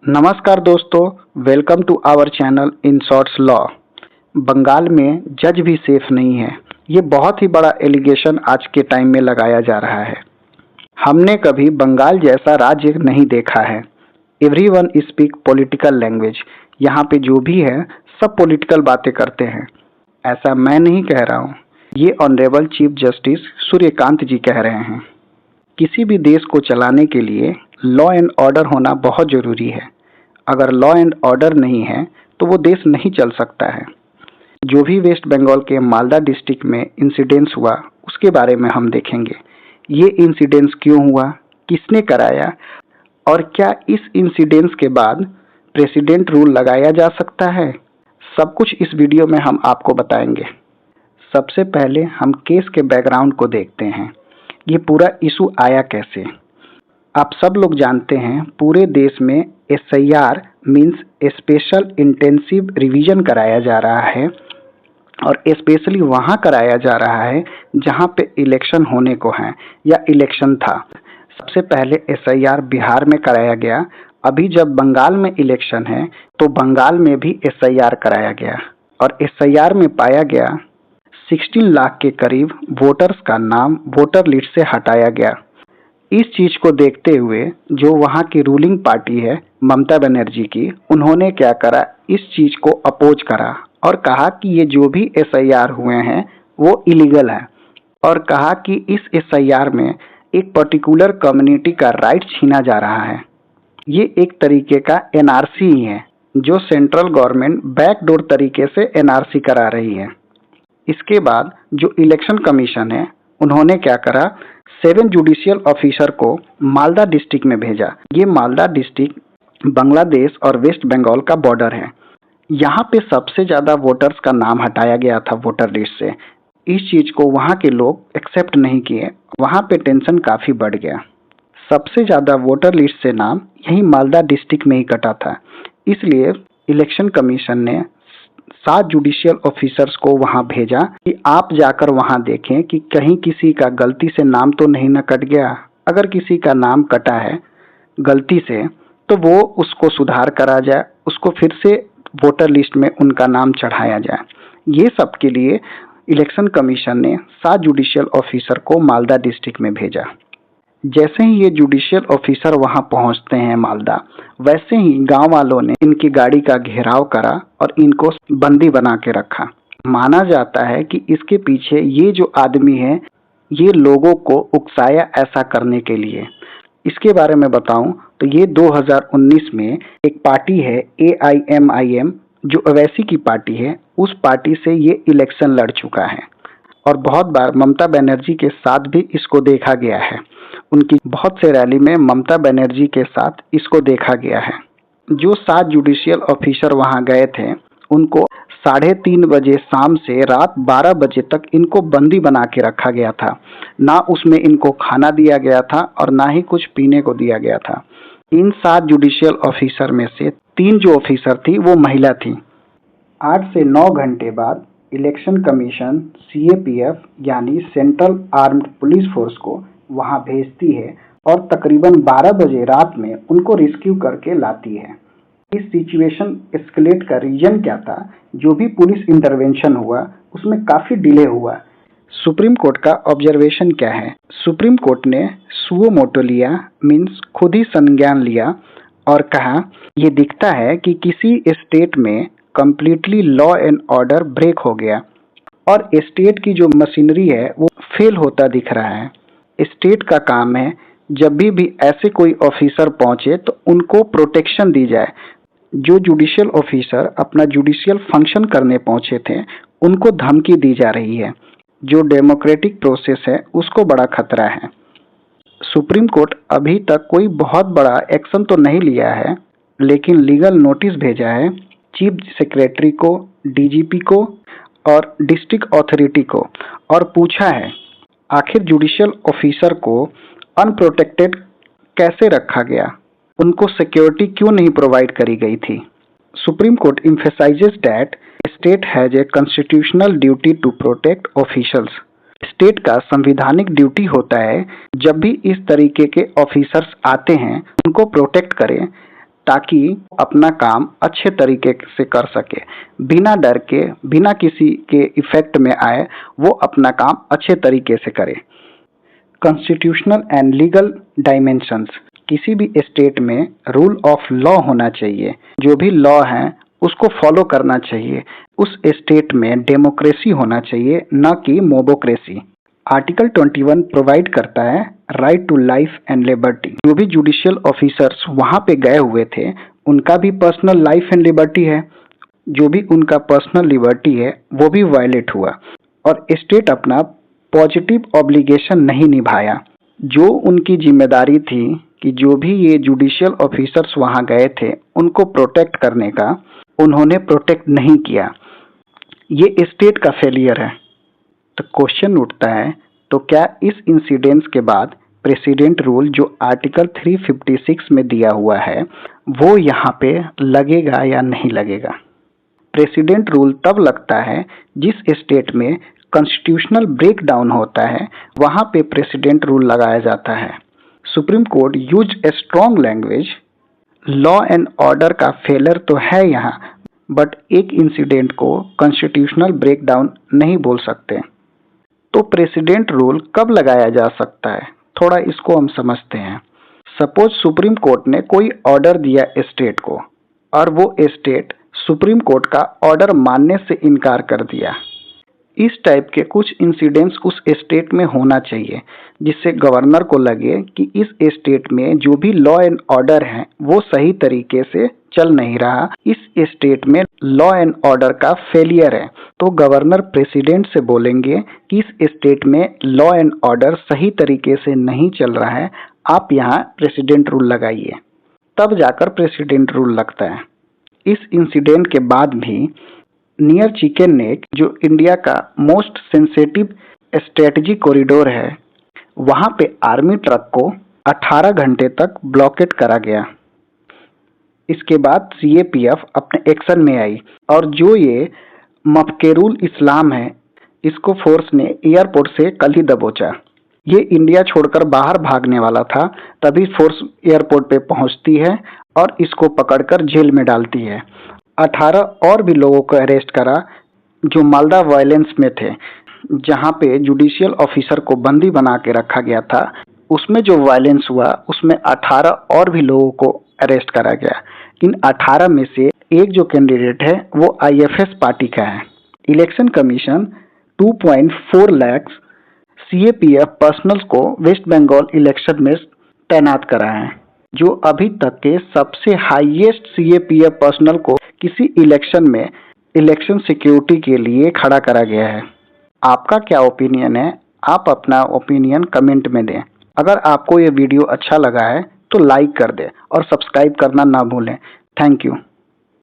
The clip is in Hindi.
नमस्कार दोस्तों, welcome to our channel in shorts law. Bengal में जज भी सेफ नहीं है। ये बहुत ही बड़ा एलिगेशन आज के टाइम में लगाया जा रहा है। हमने कभी बंगाल जैसा राज्य नहीं देखा है। Everyone speak political language. यहाँ पे जो भी है सब पॉलिटिकल बातें करते हैं। ऐसा मैं नहीं कह रहा हूँ, ये ऑनरेबल चीफ जस्टिस सूर्यकांत जी कह रहे हैं। किसी भी देश को चलाने के लिए लॉ एंड ऑर्डर होना बहुत ज़रूरी है। अगर लॉ एंड ऑर्डर नहीं है तो वो देश नहीं चल सकता है। जो भी वेस्ट बंगाल के मालदा डिस्ट्रिक्ट में इंसिडेंस हुआ उसके बारे में हम देखेंगे। ये इंसिडेंस क्यों हुआ, किसने कराया और क्या इस इंसिडेंस के बाद प्रेसिडेंट रूल लगाया जा सकता है, सब कुछ इस वीडियो में हम आपको बताएंगे। सबसे पहले हम केस के बैकग्राउंड को देखते हैं। ये पूरा इशू आया कैसे। आप सब लोग जानते हैं पूरे देश में SIR means special intensive revision कराया जा रहा है और स्पेशली वहाँ कराया जा रहा है जहाँ पे इलेक्शन होने को है या इलेक्शन था। सबसे पहले SIR बिहार में कराया गया। अभी जब बंगाल में इलेक्शन है तो बंगाल में भी SIR कराया गया और SIR में पाया गया 16 लाख के करीब वोटर्स का नाम वोटर लिस्ट से हटाया गया। इस चीज को देखते हुए जो वहाँ की रूलिंग पार्टी है ममता बनर्जी की, उन्होंने क्या करा, इस चीज को अपोज करा और कहा कि ये जो भी SIR हुए हैं वो इलीगल है और कहा कि इस SIR में एक पर्टिकुलर कम्युनिटी का राइट छीना जा रहा है। ये एक तरीके का NRC ही है जो सेंट्रल गवर्नमेंट बैकडोर तरीके से NRC करा रही है। इसके बाद जो इलेक्शन कमीशन है उन्होंने क्या करा, 7 जुडिशियल ऑफिसर को मालदा डिस्ट्रिक्ट में भेजा। ये मालदा डिस्ट्रिक्ट बांग्लादेश और वेस्ट बंगाल का बॉर्डर है। यहाँ पे सबसे ज़्यादा वोटर्स का नाम हटाया गया था वोटर लिस्ट से। इस चीज़ को वहाँ के लोग एक्सेप्ट नहीं किए। वहाँ पे टेंशन काफ़ी बढ़ गया। सबसे ज़्यादा वोटर लिस्ट से नाम यही मालदा डिस्ट्रिक्ट में ही कटा था। इसलिए इलेक्शन कमीशन ने 7 जुडिशियल ऑफिसर्स को वहां भेजा कि आप जाकर वहां देखें कि कहीं किसी का गलती से नाम तो नहीं न कट गया। अगर किसी का नाम कटा है गलती से तो वो उसको सुधार करा जाए, उसको फिर से वोटर लिस्ट में उनका नाम चढ़ाया जाए। ये सब के लिए इलेक्शन कमीशन ने 7 जुडिशियल ऑफिसर को मालदा डिस्ट्रिक्ट में भेजा। जैसे ही ये जुडिशियल ऑफिसर वहां पहुंचते हैं मालदा, वैसे ही गांव वालों ने इनकी गाड़ी का घेराव करा और इनको बंदी बना के रखा। माना जाता है कि इसके पीछे ये जो आदमी है ये लोगों को उकसाया ऐसा करने के लिए। इसके बारे में बताऊं तो ये 2019 में एक पार्टी है AIMIM जो ओवैसी की पार्टी है, उस पार्टी से ये इलेक्शन लड़ चुका है और बहुत बार ममता बनर्जी के साथ भी इसको देखा गया है। उनकी बहुत से रैली में ममता बनर्जी के साथ इसको देखा गया है। जो 7 जुडिशियल ऑफिसर वहां गए थे उनको 3:30 बजे शाम से रात 12 बजे तक इनको बंदी बना के रखा गया था। ना उसमें इनको खाना दिया गया था और ना ही कुछ पीने को दिया गया था। इन 7 जुडिशियल ऑफिसर में से 3 जो ऑफिसर थी वो महिला थी। 8 से 9 घंटे बाद इलेक्शन कमीशन CAPF यानी सेंट्रल आर्म्ड पुलिस फोर्स को वहां भेजती है और तकरीबन 12 बजे रात में उनको रेस्क्यू करके लाती है। इस सिचुएशन एस्केलेट का रीजन क्या था, जो भी पुलिस इंटरवेंशन हुआ उसमें काफी डिले हुआ। सुप्रीम कोर्ट का ऑब्जर्वेशन क्या है, सुप्रीम कोर्ट ने सुओ मोटो लिया, मीन्स खुद ही संज्ञान लिया और कहा यह दिखता है कि किसी स्टेट में completely law and order break हो गया और स्टेट की जो मशीनरी है वो फेल होता दिख रहा है। स्टेट का काम है जब भी ऐसे कोई ऑफिसर पहुंचे तो उनको प्रोटेक्शन दी जाए। जो जुडिशियल ऑफिसर अपना जुडिशियल फंक्शन करने पहुंचे थे उनको धमकी दी जा रही है। जो डेमोक्रेटिक प्रोसेस है उसको बड़ा खतरा है। सुप्रीम कोर्ट अभी तक कोई बहुत बड़ा एक्शन तो नहीं लिया है, लेकिन लीगल नोटिस भेजा है चीफ सेक्रेटरी को, DGP को और डिस्ट्रिक्ट अथॉरिटी को और पूछा है आखिर जुडिशियल ऑफिसर को अनप्रोटेक्टेड कैसे रखा गया, उनको सिक्योरिटी क्यों नहीं प्रोवाइड करी गई थी। Supreme court emphasizes that state has a constitutional duty to protect officials। State का संविधानिक ड्यूटी होता है जब भी इस तरीके के ऑफिसर्स आते हैं उनको प्रोटेक्ट करें। ताकि अपना काम अच्छे तरीके से कर सके, बिना डर के, बिना किसी के इफेक्ट में आए वो अपना काम अच्छे तरीके से करे। कॉन्स्टिट्यूशनल एंड लीगल डायमेंशंस, किसी भी स्टेट में रूल ऑफ लॉ होना चाहिए, जो भी लॉ है उसको फॉलो करना चाहिए। उस स्टेट में डेमोक्रेसी होना चाहिए, न कि मोबोक्रेसी। आर्टिकल 21 प्रोवाइड करता है right to life and liberty. जो भी जुडिशियल ऑफिसर्स वहाँ पे गए हुए थे उनका भी पर्सनल लाइफ एंड लिबर्टी है, जो भी उनका पर्सनल लिबर्टी है वो भी वायलेट हुआ और स्टेट अपना पॉजिटिव ऑब्लिगेशन नहीं निभाया। जो उनकी जिम्मेदारी थी कि जो भी ये जुडिशियल ऑफिसर्स वहाँ गए थे उनको प्रोटेक्ट करने का, उन्होंने प्रोटेक्ट नहीं किया। ये स्टेट का फेलियर है। तो क्वेश्चन उठता है, तो क्या इस इंसिडेंट्स के बाद प्रेसिडेंट रूल जो आर्टिकल 356 में दिया हुआ है वो यहाँ पे लगेगा या नहीं लगेगा? प्रेसिडेंट रूल तब लगता है जिस स्टेट में कॉन्स्टिट्यूशनल ब्रेकडाउन होता है, वहाँ पे प्रेसिडेंट रूल लगाया जाता है। Supreme court use a strong language, law and order का फेलर तो है यहाँ, बट एक इंसिडेंट को कॉन्स्टिट्यूशनल ब्रेकडाउन नहीं बोल सकते। तो प्रेसिडेंट रूल कब लगाया जा सकता है, थोड़ा इसको हम समझते हैं। सपोज सुप्रीम कोर्ट ने कोई ऑर्डर दिया स्टेट को और वो स्टेट सुप्रीम कोर्ट का ऑर्डर मानने से इनकार कर दिया। इस टाइप के कुछ इंसिडेंट्स उस स्टेट में होना चाहिए जिससे गवर्नर को लगे कि इस स्टेट में जो भी लॉ एंड ऑर्डर है वो सही तरीके से चल नहीं रहा, इस स्टेट में लॉ एंड ऑर्डर का फेलियर है। तो गवर्नर प्रेसिडेंट से बोलेंगे कि इस स्टेट में लॉ एंड ऑर्डर सही तरीके से नहीं चल रहा है, आप यहाँ प्रेसिडेंट रूल लगाइए। तब जाकर प्रेसिडेंट रूल लगता है। इस इंसिडेंट के बाद भी नियर चिकन नेक, जो इंडिया का मोस्ट सेंसिटिव स्ट्रेटजिक कॉरिडोर है, वहाँ पे आर्मी ट्रक को 18 घंटे तक ब्लॉकेट करा गया। इसके बाद सीएपीएफ अपने एक्शन में आई और जो ये मफकेरुल इस्लाम है इसको फोर्स ने एयरपोर्ट से कल ही दबोचा। ये इंडिया छोड़कर बाहर भागने वाला था, तभी फोर्स एयरपोर्ट पे पहुंचती है और इसको पकड़कर जेल में डालती है। 18 और भी लोगों को अरेस्ट करा जो मालदा वायलेंस में थे, जहां पे जुडिशियल ऑफिसर को बंदी बना के रखा गया था। उसमें जो वायलेंस हुआ उसमें 18 और भी लोगों को अरेस्ट करा गया। इन 18 में से एक जो कैंडिडेट है वो आईएफएस पार्टी का है। Election commission 2.4 lakh CAPF personnels को वेस्ट बंगाल इलेक्शन में तैनात करा है, जो अभी तक के सबसे हाईएस्ट सीएपीएफ पर्सनल को किसी इलेक्शन में इलेक्शन सिक्योरिटी के लिए खड़ा करा गया है। आपका क्या ओपिनियन है? आप अपना ओपिनियन कमेंट में दें। अगर आपको ये वीडियो अच्छा लगा है तो लाइक कर दें और सब्सक्राइब करना ना भूलें। Thank you.